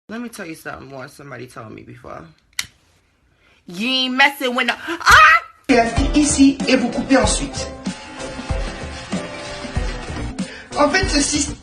Let me tell you something more somebody told me before. You ain't messing with no... Ah! Ici et vous coupez ensuite. En fait, ceci...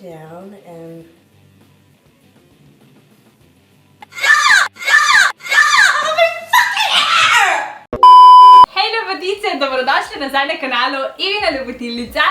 Down and Hej lepotice, dobrodošli nazaj na kanalu Evina Lepotilnica.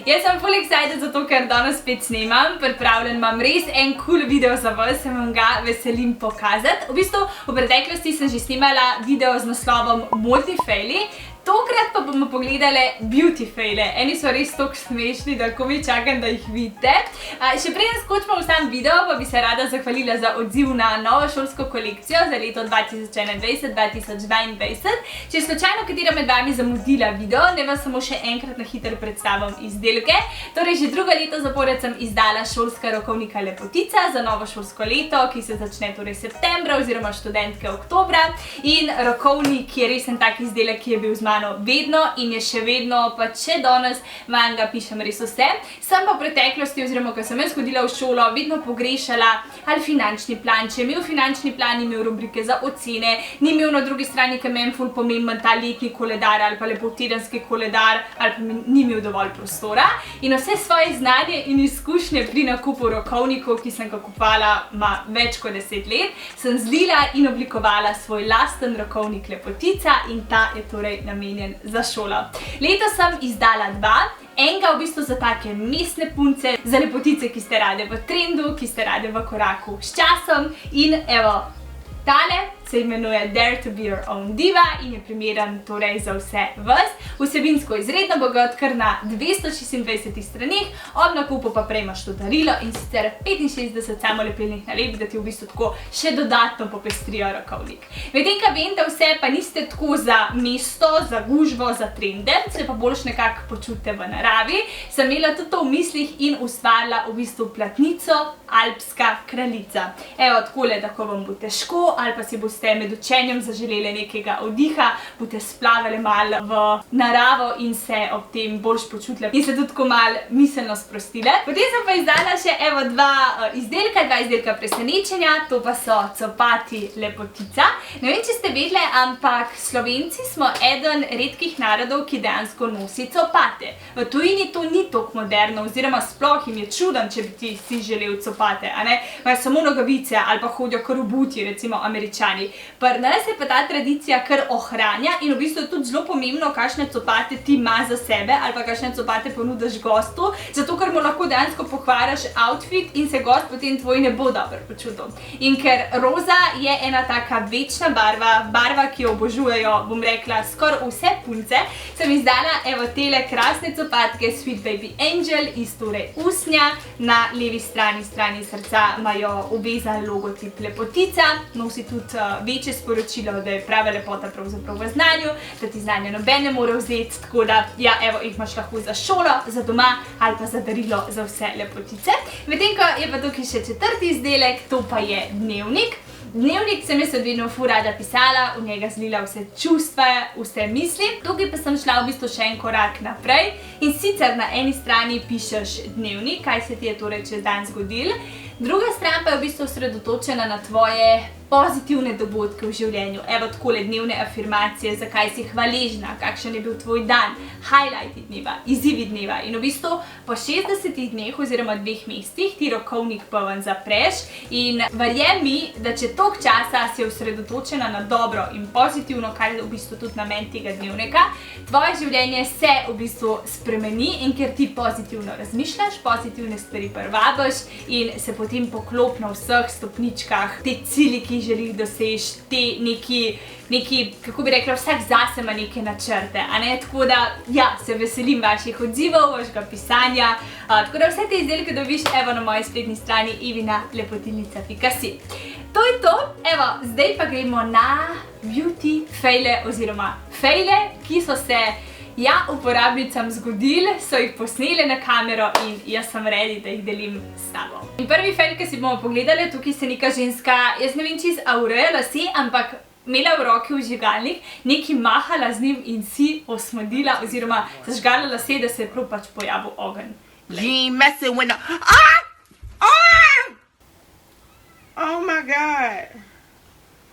Jaz sem full excited zato, ker danes spet snemam. Pripravljen imam res en cool video za vas, se vam ga veselim pokazati. V bistvu, v preteklosti sem že snimala video z naslovom Multifaili. Tokrat pa bomo pogledali beauty faile. Eni so res toliko smešni, da komaj čakam, da jih vidite. Še preden skočimo v sam video, pa bi se rada zahvalila za odziv na novo šolsko kolekcijo za leto 2021-2022. Če je slučajno katera med vami zamudila video, ne vam samo še enkrat na hitro predstavim izdelke. Torej, že drugo leto zapored sem izdala šolska rokovnika Lepotica za novo šolsko leto, ki se začne torej septembra oziroma študentke oktobra. In rokovnik je res en tak izdelek, ki je bil z mano vedno in je še vedno, pa če danes vam ga pišem res vse. Sem pa v preteklosti, oziroma ko sem jaz hodila v šolo, vedno pogrešala ali finančni plan. Če je imel finančni plan, ni imel rubrike za ocene, ni imel na drugi strani, ki meni ful pomemben ta letni koledar ali pa lepotedenski koledar, ali pa ni imel dovolj prostora. In vse svoje znanje in izkušnje pri nakupu rokovnikov, ki sem ga kupovala več kot 10 let, sem zlila in oblikovala svoj lasten rokovnik Lepotica in ta je torej namenjen za šolo. Letos sem izdala dva. Enega v bistvu za take mestne punce, za lepotice, ki ste rade v trendu, ki ste rade v koraku s časom. In evo, tale se imenuje Dare to be your own diva in je primeren torej za vse vas. Vsebinsko izredno bogat, kar na 226 stranih, ob nakupu pa prejmaš to darilo in sicer 65 samolepilnih nalepk, da ti v bistvu tako še dodatno popestrijo rokovnik. Medtem, ka vem, da vse pa niste tako za mesto, za gužvo, za trende, se pa boljš nekako počutite v naravi, sem imela tudi to v mislih in ustvarila v bistvu platnico Alpska kraljica. Evo, takole, da ko vam bo težko ali pa si boste med učenjem zaželeli nekega oddiha, boste splavali malo v naravo in se ob tem boljš počutili in se tudi tako malo miselno sprostile. Potem sem pa izdala še evo dva izdelka presenečenja, to pa so copati Lepotica. Ne vem, če ste vedeli, ampak Slovenci smo eden redkih narodov, ki dejansko nosi copate. V tujini to ni toliko moderno, oziroma sploh jim je čuden, če bi ti si želel copate, a ne? Imajo samo nogavice ali pa hodijo kar v buti, recimo Američani. Pri nas se pa ta tradicija kar ohranja in v bistvu je tudi zelo pomembno, kakšne copate ti ima za sebe ali pa kakšne copate ponudiš gostu, zato ker mu lahko dejansko pokvariš outfit in se gost potem tvoj ne bo dobro počutil. In ker roza je ena taka večna barva, ki jo obožujejo, bom rekla, skoraj vse punce, sem izdala evo tele krasne copatke Sweet Baby Angel iz torej usnja. Na levi strani srca imajo obvezan logotip Lepotica, nosi tudi večje sporočilo, da je prava lepota pravzaprav v znanju, da ti znanje noben ne more vzeti, tako da, ja, evo, jih imaš lahko za šolo, za doma ali pa za darilo za vse lepotice. Medtem, ko je pa tukaj še četrti izdelek, to pa je dnevnik. Dnevnik sem jaz vedno ful rada pisala, v njega zlila vse čustva, vse misli. Tukaj pa sem šla v bistvu še en korak naprej in sicer na eni strani pišeš dnevnik, kaj se ti je torej čez dan zgodil. Druga stran pa je v bistvu osredotočena na tvoje pozitivne dogodke v življenju. Evo takole dnevne afirmacije, zakaj si hvaležna, kakšen je bil tvoj dan, highlighti dneva, izzivi dneva. In v bistvu po 60 dneh oziroma 2 mesecih ti rokovnik poln zapreš in verjemi mi, da če toliko časa si osredotočena na dobro in pozitivno, kar je v bistvu tudi namen tega dnevnika, tvoje življenje se v bistvu spremeni in ker ti pozitivno razmišljaš, pozitivne stvari privabiš in se potem poklop na vseh stopničkah te cilji, ki jih želi doseči te neki, kako bi rekla, vsak zase ima neke načrte, a ne, tako da, ja, se veselim vaših odzivov, vašega pisanja, tako da vse te izdelke dobiš, evo, na moji spletni strani ivinaLepotilnica.si. To je to, evo, zdaj pa gremo na beauty faile oziroma faile, ki so se uporabnicam zgodili, so jih posneli na kamero in jaz sem ready, da jih delim s tabo. In prvi fail, ki si bomo pogledali, tukaj se neka ženska, jaz ne vem čist, a ureja lase, ampak imela v roki vžigalnik, nekaj mahala z njim in si osmodila oziroma zažgala lase, da se je prav pač pojavil ogenj. You ain't messing with no... Ah! Ah! Oh my god.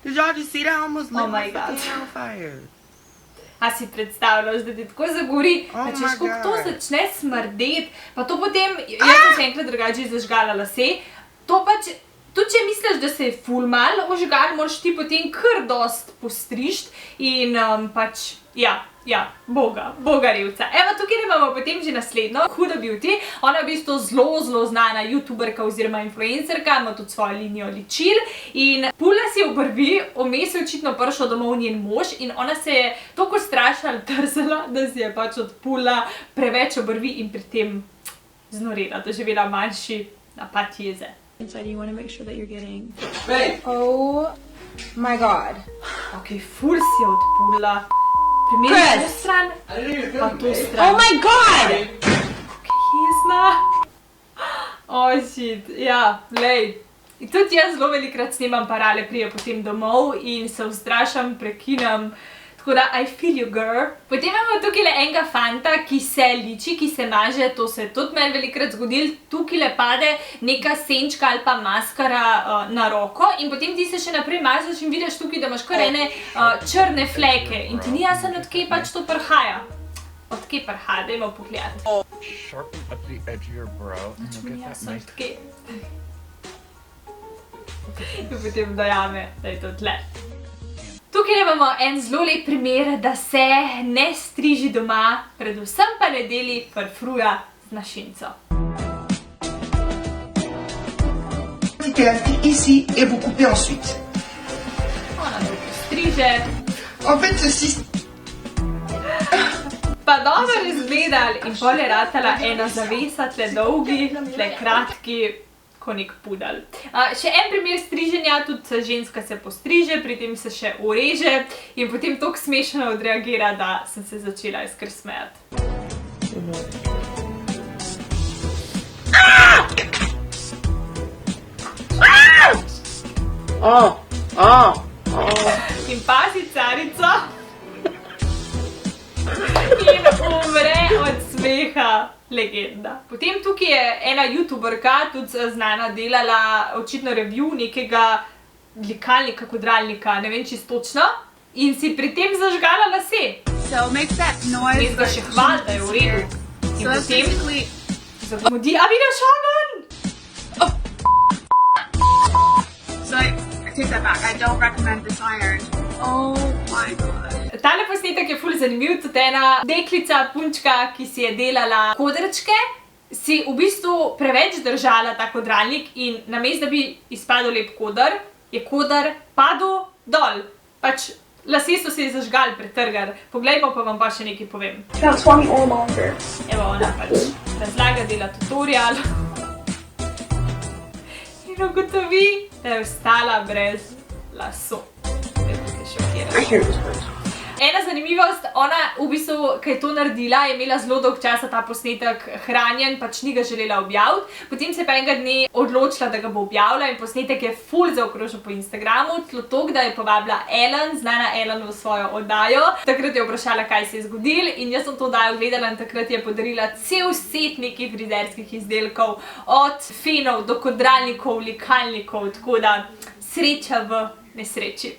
Did y'all just see that? I almost lit my fucking on fire. A si predstavljaš, da ti tako zagori, da češ, kako to začne smrdeti, pa to potem, jaz sem se enkrat drugače zažgala lase, to pač, tudi če misliš, da se je ful mal ožgal, moraš ti potem kar dost postrišt in pač, boga revca. Evo, tukaj imamo potem že naslednjo, Huda Beauty, ona je v bistvu zelo znana youtuberka oziroma influencerka, ima tudi svojo linijo ličil in pula si obrvi, vmes je očitno prišel domov njen mož in ona se je toliko strašno trzala, da si je pač odpula preveč obrvi in pri tem znorela, doživela manjši napad jeze. Inside, you want to make sure that you're getting... Oh my god. Ok, ful si je odpula. Primer to stran, pa to stran. Oh my god! Jezna. Oh shit, ja, lej. Tudi jaz zelo velikrat snemam parale, prije potem domov in se ustrašam, prekinem. Tako da, I feel you, girl. Potem imamo tukaj enega fanta, ki se liči, ki se maže, to se je tudi meni velikrat zgodil. Tukaj pade neka senčka ali pa maskara na roko in potem ti se še naprej mažeš in vidiš tukaj, da imaš kar ene črne fleke in ti ni jasno, odkje pač to prihaja. Odkje prihaja, dajmo pogledati. Sharpen up the edge of your brow and you'll get that nice... Odkje. In potem dojame, da je to tle. Tukaj imamo en zelo lep primer, da se ne striži doma, predvsem pa ne deli frfruja z mašinco. Ici et vous coupez ensuite. Ona to postriže. En fait, ceci... Pa dobro izgledali in pol je ratala ena zavesa, tle dolgi, tle kratki, ko nek pudel. Še en primer striženja, tudi ženska se postriže, pri tem se še ureže in potem toliko smešno odreagira, da sem se začela kar smejati. In pazi carico in umre od smeha. Legenda. Potem tukaj je ena youtuberka, tudi znana, delala očitno review nekega likalnika, kodralnika, ne vem čisto točno, in si pri tem zažgala lase. So it makes that noise. Res ga še hvala, da je v redu. In potem zamudi, a vidiš ogenj? So I take that back. I don't recommend this iron. Oh my god. Tale posnetek je ful zanimiv, tudi ena deklica, punčka, ki si je delala kodrčke, si v bistvu preveč držala ta kodralnik in namesto, da bi izpadel lep kodr, je kodr padel dol. Pač lase so se ji zažgali, pretrgali. Poglejmo, pa vam pa še nekaj povem. Evo, ona pač razlaga, dela tutorial. In ugotovi, da je ostala brez lasov. Ena zanimivost, ona v bistvu, ko je to naredila, je imela zelo dolg časa ta posnetek hranjen, pač ni ga želela objaviti. Potem se pa enega dne odločila, da ga bo objavila in posnetek je ful zaokrožil po Instagramu, tlo toliko, da je povabila Ellen, znana Ellen, v svojo oddajo. Takrat je vprašala, kaj se je zgodil in jaz sem to oddajo gledala in takrat je podarila cel set nekih frizerskih izdelkov, od fenov do kodralnikov, likalnikov, tako da sreča v nesreči.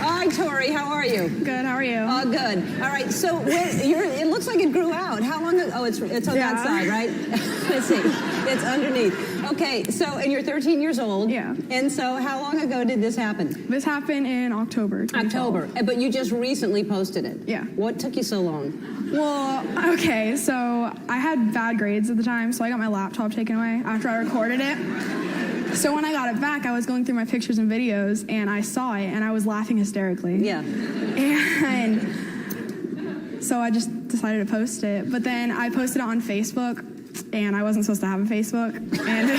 Hi, Tori. How are you? Good. How are you? Oh, good. All right. So it looks like it grew out. How long ago? Oh, it's on that side, right? Let's see. It's underneath. Okay. So, and you're 13 years old. Yeah. And so, how long ago did this happen? This happened in October. October. But you just recently posted it. Yeah. What took you so long? Well, okay, so I had bad grades at the time, so I got my laptop taken away after I recorded it. So when I got it back, I was going through my pictures and videos, and I saw it, and I was laughing hysterically. Yeah. And so I just decided to post it. But then I posted it on Facebook, and I wasn't supposed to have a Facebook. And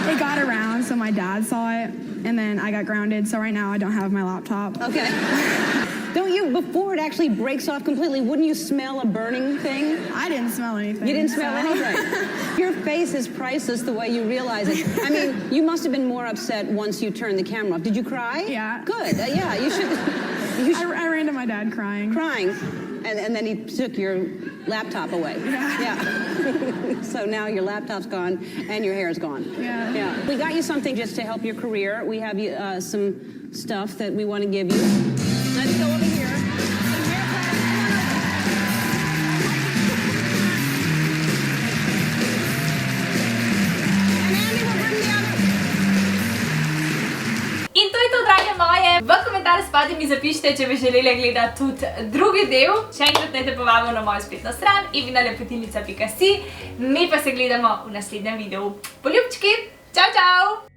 it got around, so my dad saw it, and then I got grounded. So right now I don't have my laptop. Okay. Don't you, before it actually breaks off completely, wouldn't you smell a burning thing? I didn't smell anything. You didn't smell anything. Your face is priceless the way you realize it. I mean, you must have been more upset once you turned the camera off. Did you cry? Yeah. Good. Yeah, you should. I ran to my dad crying. Crying. And then he took your laptop away. Yeah. So now your laptop's gone and your hair's gone. Yeah. We got you something just to help your career. We have you some stuff that we want to give you. Let's go over here. In to je to, drage moje. V komentar spodaj mi zapišite, če bi želeli gledati tudi drugi del. Še enkrat naj te povabim na mojo spletno stran evinalepetilica.si. Mi pa se gledamo v naslednjem videu. Poljubčki, čau, čau!